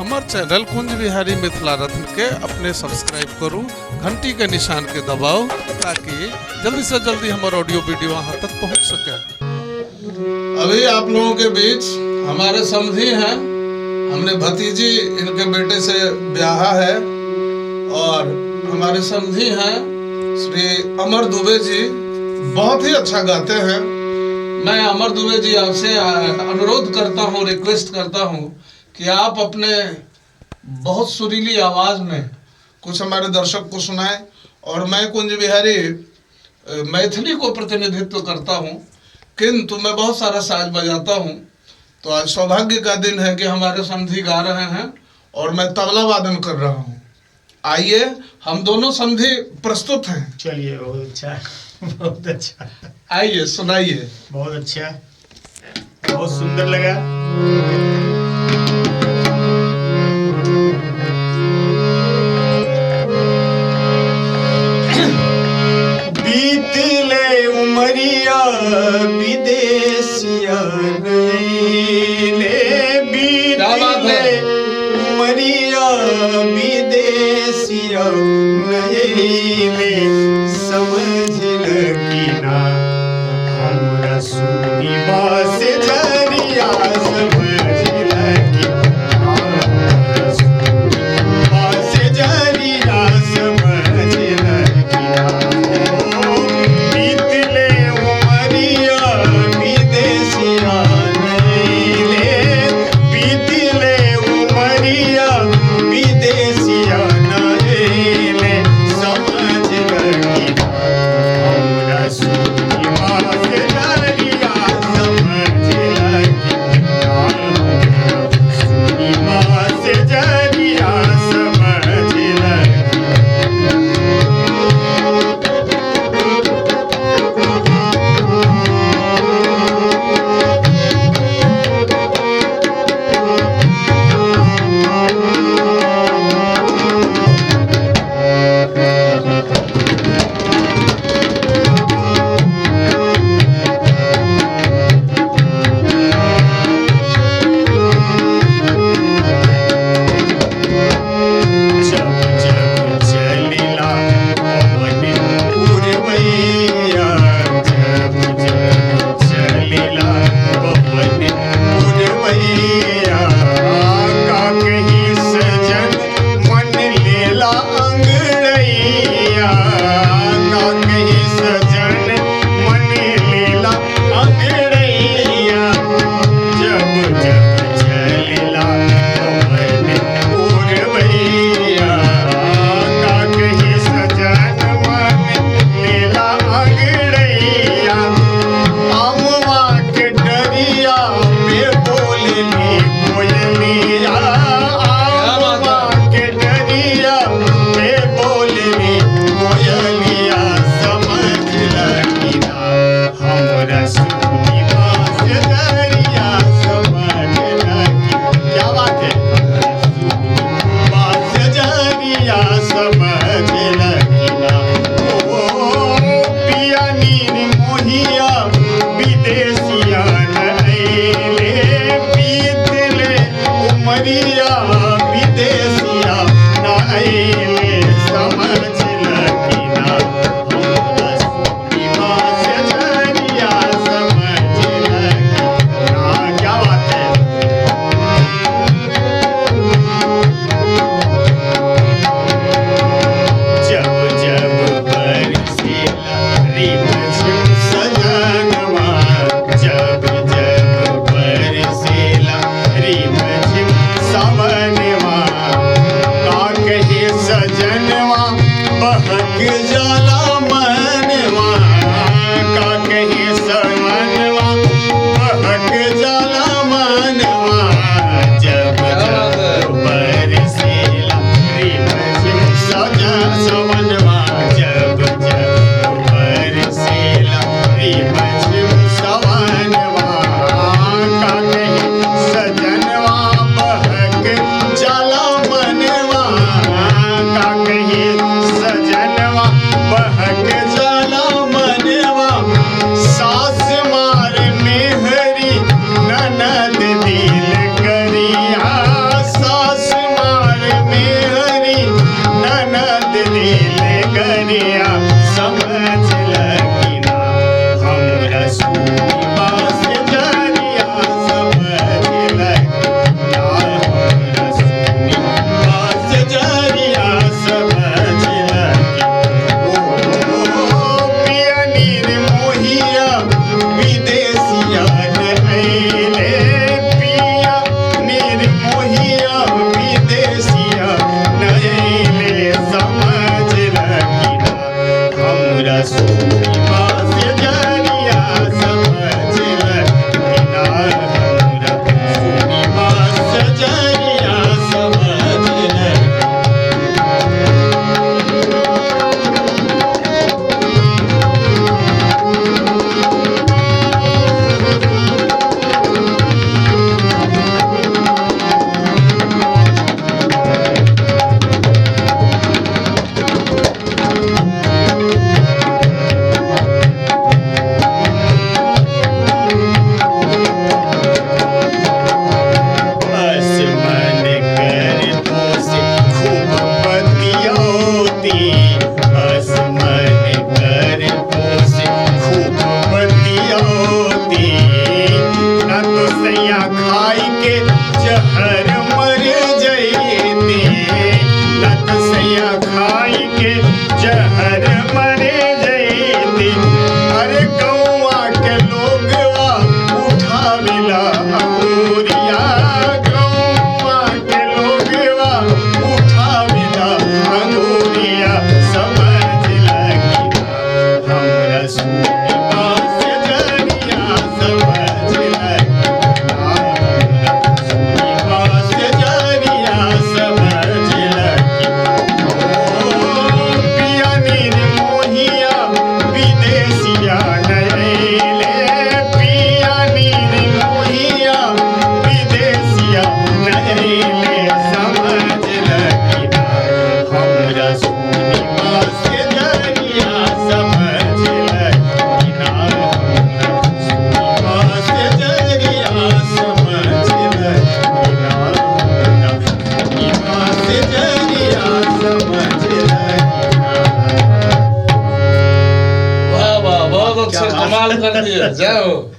हमार चैनल कुंज बिहारी मिथिला रत्न के अपने सब्सक्राइब करूं, घंटी के निशान के दबाओ ताकि जल्दी से जल्दी हमारा ऑडियो वीडियो वहां तक पहुंच सके। अभी आप लोगों के बीच हमारे समधी हैं, हमने भतीजी इनके बेटे से ब्याह है और हमारे समधी हैं श्री अमर दुबे जी, बहुत ही अच्छा गाते हैं। मैं अमर दुबे जी आपसे अनुरोध करता हूँ, रिक्वेस्ट करता हूँ कि आप अपने बहुत सुरीली आवाज में कुछ हमारे दर्शक को सुनाएं। और मैं कुंज बिहारी मैथिली को प्रतिनिधित्व करता हूँ, किंतु मैं बहुत सारा साज बजाता हूँ। तो आज सौभाग्य का दिन है कि हमारे समधी गा रहे हैं और मैं तबला वादन कर रहा हूँ। आइए, हम दोनों समधी प्रस्तुत हैं। चलिए, बहुत अच्छा, बहुत अच्छा। आइए सुनाइए। बहुत अच्छा, बहुत सुंदर लगा। बीतले उमरिया विदेशिया ले, बीतले उमरिया विदेशिया ले, समझ लगी ना हमरा सुनी बास जरिया, समझ लगी हमरा सुनी बास जरिया, समझ लगी ना। बीतले उमरिया विदेशिया ले, बीतले उमरिया विदेशिया ले, समझ लगी ना हमरा सुनी बास जरिया, समझ लगी ना सुनी बास जरिया, समझ लगी। जब जब चलिला पवन पुरवैया, जब जब चलिला पवन पुरवैया, का कहीं सजन मन लेला अंगड़ैया, का कहीं सजन मन लेला अंगड़ैया। जब जब चलिला पवन पुरवैया, का कहीं सजन मन लेला अंगड़ैया। अमवा के डरिया पे बोलली कोयलिया, अमवा के डरिया पे बोलली कोयलिया, समझ लगी ना हमरा सुनी बास जरिया, समझ लगी। क्या बात है, बास जरिया, समझ लगी ना। ओ पिया नीर मोहिया विदेशिया ले, बीतले उमरिया विदेशिया ले, समझ लगी ना हमरा सुनी बास जरिया, समझ लगी ना। क्या बात है। जब जब बरसेला रिमझिम सजनवा, जब जब बरसेला रिमझिम सावनवा, का कहे सजन कमाल कर दिए, जय हो।